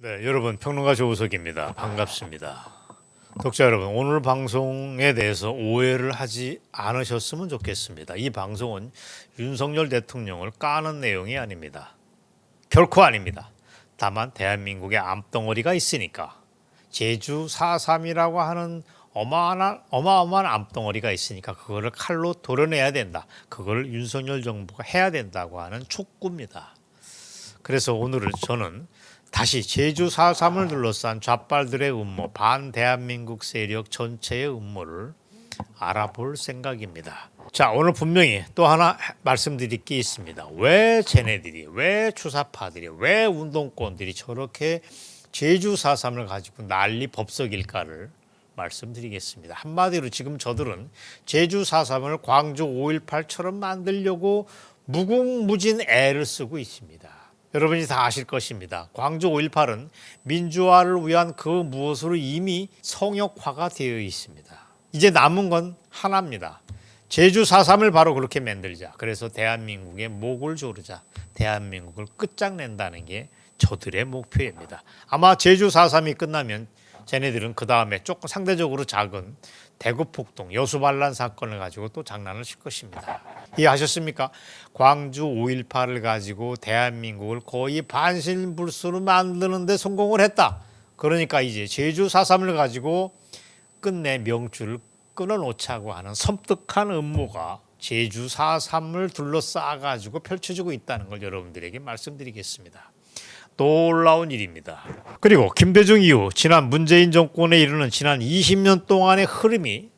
네, 여러분 평론가 조우석입니다. 반갑습니다. 독자 여러분, 오늘 방송에 대해서 오해를 하지 않으셨으면 좋겠습니다. 이 방송은 윤석열 대통령을 까는 내용이 아닙니다. 결코 아닙니다. 다만 대한민국의 암덩어리가 있으니까 제주 4.3이라고 하는 어마어마한 암덩어리가 있으니까 그거를 칼로 도려내야 된다. 그걸 윤석열 정부가 해야 된다고 하는 촉구입니다. 그래서 오늘은 저는 다시 제주 4.3을 둘러싼 좌빨들의 음모, 반대한민국 세력 전체의 음모를 알아볼 생각입니다. 자, 오늘 분명히 또 하나 말씀드릴 게 있습니다. 왜 쟤네들이, 왜 주사파들이, 왜 운동권들이 저렇게 제주 4.3을 가지고 난리 법석일까를 말씀드리겠습니다. 한마디로 지금 저들은 제주 4.3을 광주 5.18처럼 만들려고 무궁무진 애를 쓰고 있습니다. 여러분이 다 아실 것입니다. 광주 5.18은 민주화를 위한 그 무엇으로 이미 성역화가 되어 있습니다. 이제 남은 건 하나입니다. 제주 4.3을 바로 그렇게 만들자. 그래서 대한민국의 목을 조르자. 대한민국을 끝장낸다는 게 저들의 목표입니다. 아마 제주 4.3이 끝나면 쟤네들은 그 다음에 조금 상대적으로 작은 대구 폭동, 여수 반란 사건을 가지고 또 장난을 칠 것입니다. 이해하셨습니까? 광주 5.18을 가지고 대한민국을 거의 반신불수로 만드는 데 성공을 했다. 그러니까 이제 제주 4.3을 가지고 끝내 명줄을 끊어놓자고 하는 섬뜩한 음모가 제주 4.3을 둘러싸가지고 펼쳐지고 있다는 걸 여러분들에게 말씀드리겠습니다. 놀라운 일입니다. 그리고 김대중 이후 지난 문재인 정권에 이르는 지난 20년 동안의 흐름이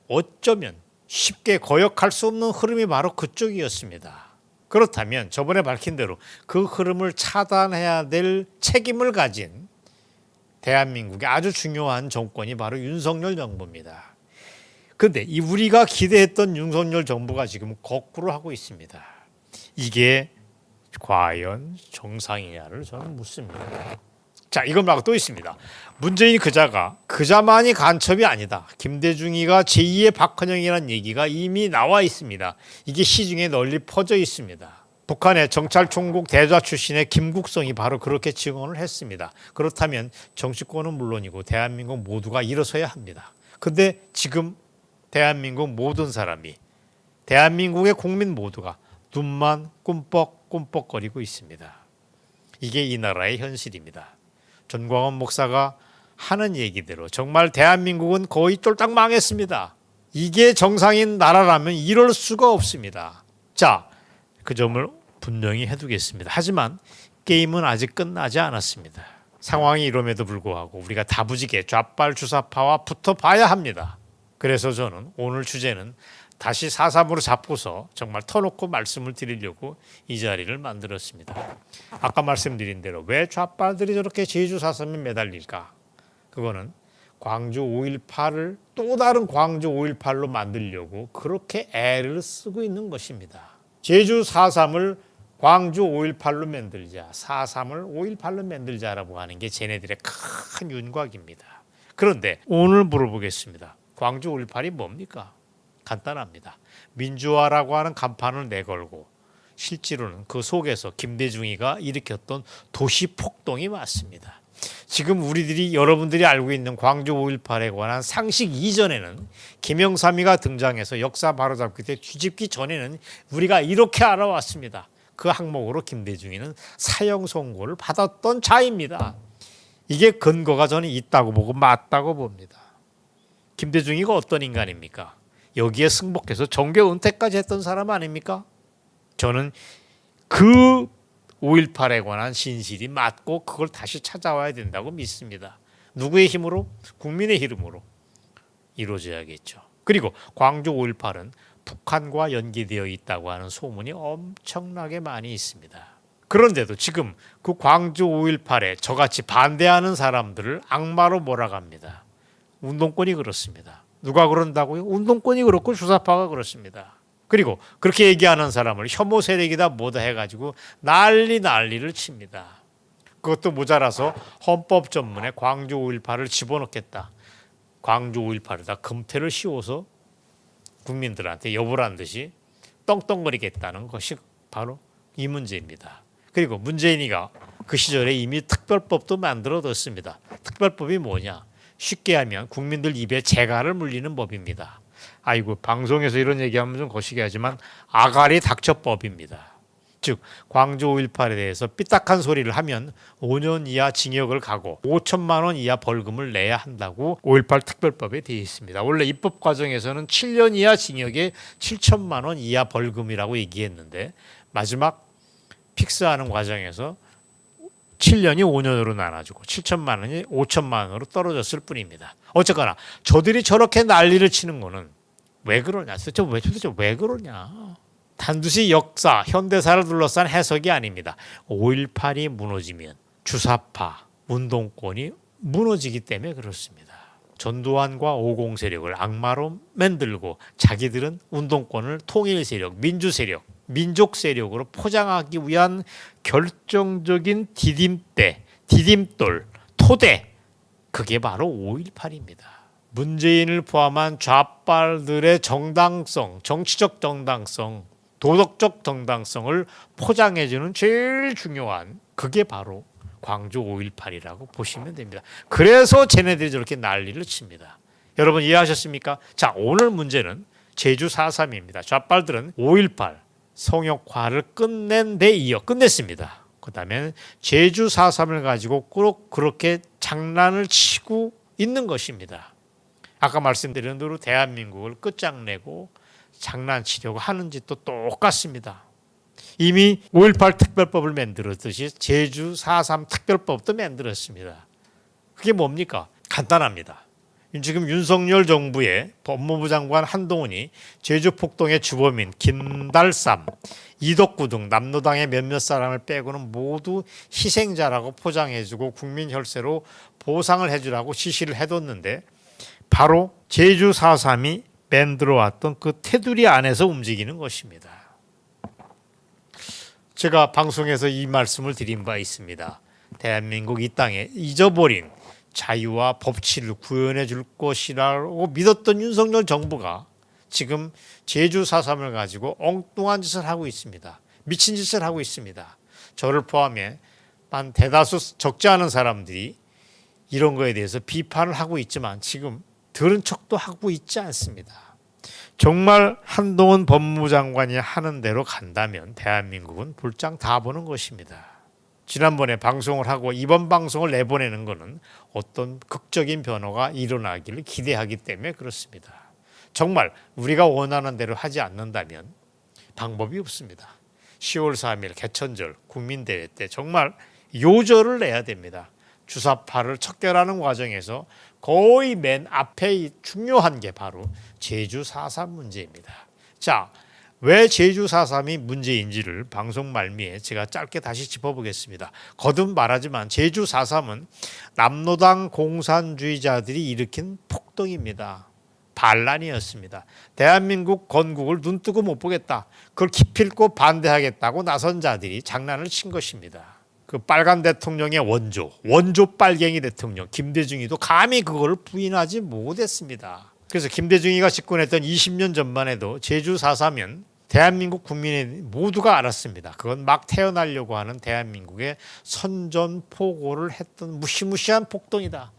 어쩌면 쉽게 거역할 수 없는 흐름이 바로 그쪽이었습니다. 그렇다면 저번에 밝힌 대로 그 흐름을 차단해야 될 책임을 가진 대한민국의 아주 중요한 정권이 바로 윤석열 정부입니다. 그런데 이 우리가 기대했던 윤석열 정부가 지금 거꾸로 하고 있습니다. 이게 과연 정상이냐를 저는 묻습니다. 자, 이건 말고 또 있습니다. 문재인 그자만이 간첩이 아니다. 김대중이가 제2의 박헌영이라는 얘기가 이미 나와 있습니다. 이게 시중에 널리 퍼져 있습니다. 북한의 정찰총국 대좌 출신의 김국성이 바로 그렇게 증언을 했습니다. 그렇다면 정치권은 물론이고 대한민국 모두가 일어서야 합니다. 그런데 지금 대한민국 모든 사람이, 대한민국의 국민 모두가 눈만 꿈뻑꿈뻑거리고 있습니다. 이게 이 나라의 현실입니다. 전광훈 목사가 하는 얘기대로 정말 대한민국은 거의 쫄딱 망했습니다. 이게 정상인 나라라면 이럴 수가 없습니다. 자, 그 점을 분명히 해두겠습니다. 하지만 게임은 아직 끝나지 않았습니다. 상황이 이럼에도 불구하고 우리가 다부지게 좌빨 주사파와 붙어봐야 합니다. 그래서 저는 오늘 주제는 다시 4.3으로 잡고서 정말 터놓고 말씀을 드리려고 이 자리를 만들었습니다. 아까 말씀드린 대로 왜 좌빨들이 저렇게 제주 4.3에 매달릴까? 그거는 광주 5.18을 또 다른 광주 5.18로 만들려고 그렇게 애를 쓰고 있는 것입니다. 제주 4.3을 광주 5.18로 만들자, 4.3을 5.18로 만들자라고 하는 게 쟤네들의 큰 윤곽입니다. 그런데 오늘 물어보겠습니다. 광주 5.18이 뭡니까? 간단합니다. 민주화라고 하는 간판을 내걸고 실제로는 그 속에서 김대중이가 일으켰던 도시 폭동이 맞습니다. 지금 여러분들이 알고 있는 광주 5.18에 관한 상식 이전에는 김영삼이가 등장해서 역사 바로잡기 때 뒤집기 전에는 우리가 이렇게 알아왔습니다. 그 항목으로 김대중이는 사형 선고를 받았던 자입니다. 이게 근거가 저는 있다고 보고 맞다고 봅니다. 김대중이가 어떤 인간입니까? 여기에 승복해서 정계 은퇴까지 했던 사람 아닙니까? 저는 그 5.18에 관한 진실이 맞고 그걸 다시 찾아와야 된다고 믿습니다. 누구의 힘으로? 국민의 힘으로 이루어져야겠죠. 그리고 광주 5.18은 북한과 연계되어 있다고 하는 소문이 엄청나게 많이 있습니다. 그런데도 지금 그 광주 5.18에 저같이 반대하는 사람들을 악마로 몰아갑니다. 운동권이 그렇습니다. 누가 그런다고요? 운동권이 그렇고 주사파가 그렇습니다. 그리고 그렇게 얘기하는 사람을 혐오 세력이다 뭐다 해가지고 난리를 칩니다. 그것도 모자라서 헌법 전문에 광주 5.18을 집어넣겠다. 광주 5.18에다 금태를 씌워서 국민들한테 여부란 듯이 떵떵거리겠다는 것이 바로 이 문제입니다. 그리고 문재인이가 그 시절에 이미 특별법도 만들어뒀습니다. 특별법이 뭐냐? 쉽게 하면 국민들 입에 재갈을 물리는 법입니다. 아이고, 방송에서 이런 얘기하면 좀 거시기 하지만 아가리 닥쳐법입니다. 즉 광주 5.18에 대해서 삐딱한 소리를 하면 5년 이하 징역을 가고 5천만 원 이하 벌금을 내야 한다고 5.18 특별법에 되어 있습니다. 원래 입법 과정에서는 7년 이하 징역에 7천만 원 이하 벌금이라고 얘기했는데 마지막 픽스하는 과정에서 7년이 5년으로 나눠지고 7천만 원이 5천만 원으로 떨어졌을 뿐입니다. 어쨌거나 저들이 저렇게 난리를 치는 거는 왜 그러냐? 도대체 왜 그러냐? 단두시 역사, 현대사를 둘러싼 해석이 아닙니다. 5.18이 무너지면 주사파, 운동권이 무너지기 때문에 그렇습니다. 전두환과 50 세력을 악마로 만들고 자기들은 운동권을 통일 세력, 민주 세력, 민족 세력으로 포장하기 위한 결정적인 디딤대, 디딤돌, 토대, 그게 바로 5.18입니다. 문재인을 포함한 좌빨들의 정당성, 정치적 정당성, 도덕적 정당성을 포장해주는 제일 중요한 그게 바로 광주 5.18이라고 보시면 됩니다. 그래서 쟤네들이 저렇게 난리를 칩니다. 여러분 이해하셨습니까? 자, 오늘 문제는 제주 4.3입니다. 좌빨들은 5.18 성역화를 끝낸 데 이어 끝냈습니다. 그 다음에 제주 4.3을 가지고 꼭 그렇게 장난을 치고 있는 것입니다. 아까 말씀드린 대로 대한민국을 끝장내고 장난치려고 하는 짓도 똑같습니다. 이미 5.18 특별법을 만들었듯이 제주 4.3 특별법도 만들었습니다. 그게 뭡니까? 간단합니다. 지금 윤석열 정부의 법무부 장관 한동훈이 제주 폭동의 주범인 김달삼, 이덕구 등 남로당의 몇몇 사람을 빼고는 모두 희생자라고 포장해주고 국민 혈세로 보상을 해주라고 지시를 해뒀는데 바로 제주 4.3이 만들어왔던 그 테두리 안에서 움직이는 것입니다. 제가 방송에서 이 말씀을 드린 바 있습니다. 대한민국 이 땅에 잊어버린 자유와 법치를 구현해 줄 것이라고 믿었던 윤석열 정부가 지금 제주 4.3을 가지고 엉뚱한 짓을 하고 있습니다. 미친 짓을 하고 있습니다. 저를 포함해 한 대다수 적지 않은 사람들이 이런 거에 대해서 비판을 하고 있지만 지금 들은 척도 하고 있지 않습니다. 정말 한동훈 법무부 장관이 하는 대로 간다면 대한민국은 볼장 다 보는 것입니다. 지난번에 방송을 하고 이번 방송을 내보내는 것은 어떤 극적인 변화가 일어나기를 기대하기 때문에 그렇습니다. 정말 우리가 원하는 대로 하지 않는다면 방법이 없습니다. 10월 3일 개천절 국민대회 때 정말 요절을 내야 됩니다. 주사파를 척결하는 과정에서 거의 맨 앞에 중요한 게 바로 제주 4.3 문제입니다. 자, 왜 제주 4.3이 문제인지를 방송 말미에 제가 짧게 다시 짚어보겠습니다. 거듭 말하지만 제주 4.3은 남로당 공산주의자들이 일으킨 폭동입니다. 반란이었습니다. 대한민국 건국을 눈뜨고 못 보겠다. 그걸 기필코 반대하겠다고 나선 자들이 장난을 친 것입니다. 그 빨간 대통령의 원조 빨갱이 대통령 김대중이도 감히 그걸 부인하지 못했습니다. 그래서 김대중이가 집권했던 20년 전만 해도 제주 4.3은 대한민국 국민의 모두가 알았습니다. 그건 막 태어나려고 하는 대한민국의 선전포고를 했던 무시무시한 폭동이다.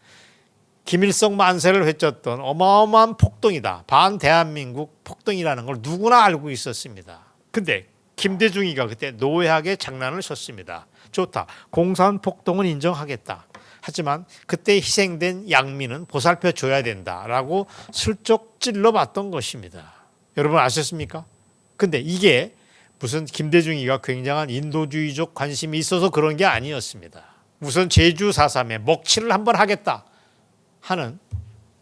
김일성 만세를 회쳤던 어마어마한 폭동이다. 반대한민국 폭동이라는 걸 누구나 알고 있었습니다. 근데 김대중이가 그때 노회하게 장난을 쳤습니다. 좋다. 공산폭동은 인정하겠다. 하지만 그때 희생된 양민은 보살펴 줘야 된다라고 슬쩍 찔러봤던 것입니다. 여러분 아셨습니까? 근데 이게 무슨 김대중이가 굉장한 인도주의적 관심이 있어서 그런 게 아니었습니다. 우선 제주 4.3에 먹칠을 한번 하겠다 하는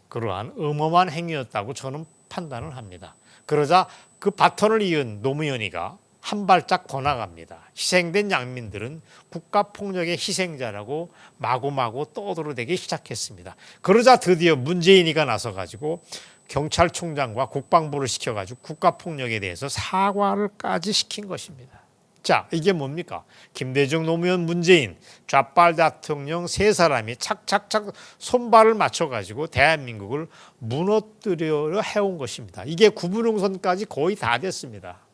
그러한 어마어마한 행위였다고 저는 판단을 합니다. 그러자 그 바톤을 이은 노무현이가 한 발짝 더 나갑니다. 희생된 양민들은 국가폭력의 희생자라고 마구마구 떠들어대기 시작했습니다. 그러자 드디어 문재인이가 나서가지고 경찰총장과 국방부를 시켜가지고 국가폭력에 대해서 사과를까지 시킨 것입니다. 자, 이게 뭡니까? 김대중, 노무현, 문재인 좌빨 대통령 세 사람이 착착착 손발을 맞춰가지고 대한민국을 무너뜨려 해온 것입니다. 이게 구분응선까지 거의 다 됐습니다.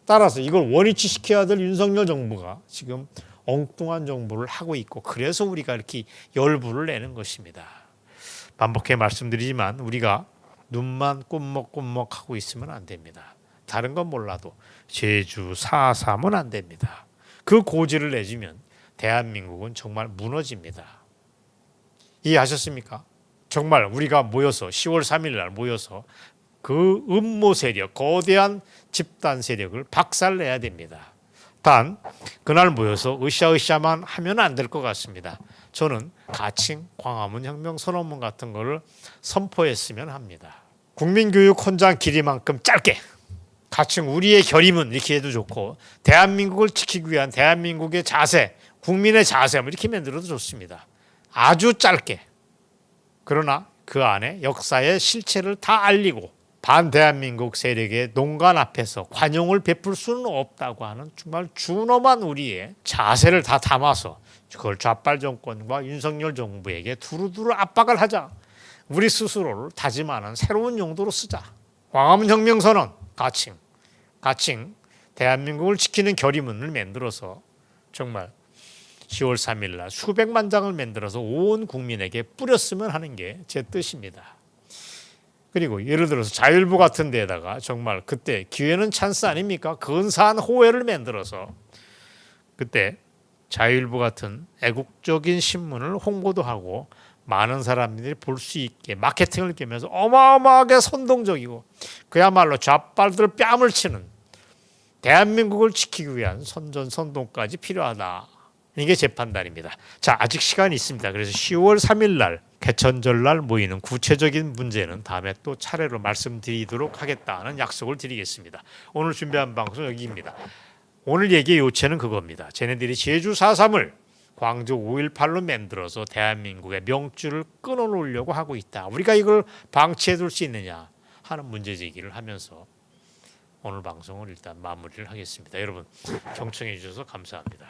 따라서 이걸 원위치 시켜야 될 윤석열 정부가 지금 엉뚱한 정보를 하고 있고 그래서 우리가 이렇게 열불을 내는 것입니다. 반복해 말씀드리지만 우리가 눈만 꼼먹꼼먹 하고 있으면 안 됩니다. 다른 건 몰라도 제주 4.3은 안 됩니다. 그 고지를 내주면 대한민국은 정말 무너집니다. 이해하셨습니까? 정말 우리가 모여서 10월 3일 날 모여서 그 음모 세력, 거대한 집단 세력을 박살내야 됩니다. 단 그날 모여서 으쌰으쌰만 하면 안 될 것 같습니다. 저는 가칭, 광화문 혁명 선언문 같은 거를 선포했으면 합니다. 국민교육 헌장 길이만큼 짧게 가칭 우리의 결의문 이렇게 해도 좋고 대한민국을 지키기 위한 대한민국의 자세, 국민의 자세 이렇게 만들어도 좋습니다. 아주 짧게. 그러나 그 안에 역사의 실체를 다 알리고 반대한민국 세력의 농간 앞에서 관용을 베풀 수는 없다고 하는 정말 준엄한 우리의 자세를 다 담아서 그걸 좌빨 정권과 윤석열 정부에게 두루두루 압박을 하자. 우리 스스로를 다짐하는 새로운 용도로 쓰자. 광화문 혁명선언, 가칭 대한민국을 지키는 결의문을 만들어서 정말 10월 3일 날 수백만 장을 만들어서 온 국민에게 뿌렸으면 하는 게 제 뜻입니다. 그리고 예를 들어서 자율부 같은 데다가 정말 그때 기회는 찬스 아닙니까? 근사한 호회를 만들어서 그때 자율부 같은 애국적인 신문을 홍보도 하고 많은 사람들이 볼 수 있게 마케팅을 끼면서 어마어마하게 선동적이고 그야말로 좌빨들 뺨을 치는 대한민국을 지키기 위한 선전선동까지 필요하다. 이게 제 판단입니다. 자, 아직 시간이 있습니다. 그래서 10월 3일 날 개천절 날 모이는 구체적인 문제는 다음에 또 차례로 말씀드리도록 하겠다는 약속을 드리겠습니다. 오늘 준비한 방송 여기입니다. 오늘 얘기의 요체는 그겁니다. 쟤네들이 제주 4.3을 광주 5.18로 만들어서 대한민국의 명줄을 끊어놓으려고 하고 있다. 우리가 이걸 방치해둘 수 있느냐 하는 문제 제기를 하면서 오늘 방송을 일단 마무리를 하겠습니다. 여러분 경청해 주셔서 감사합니다.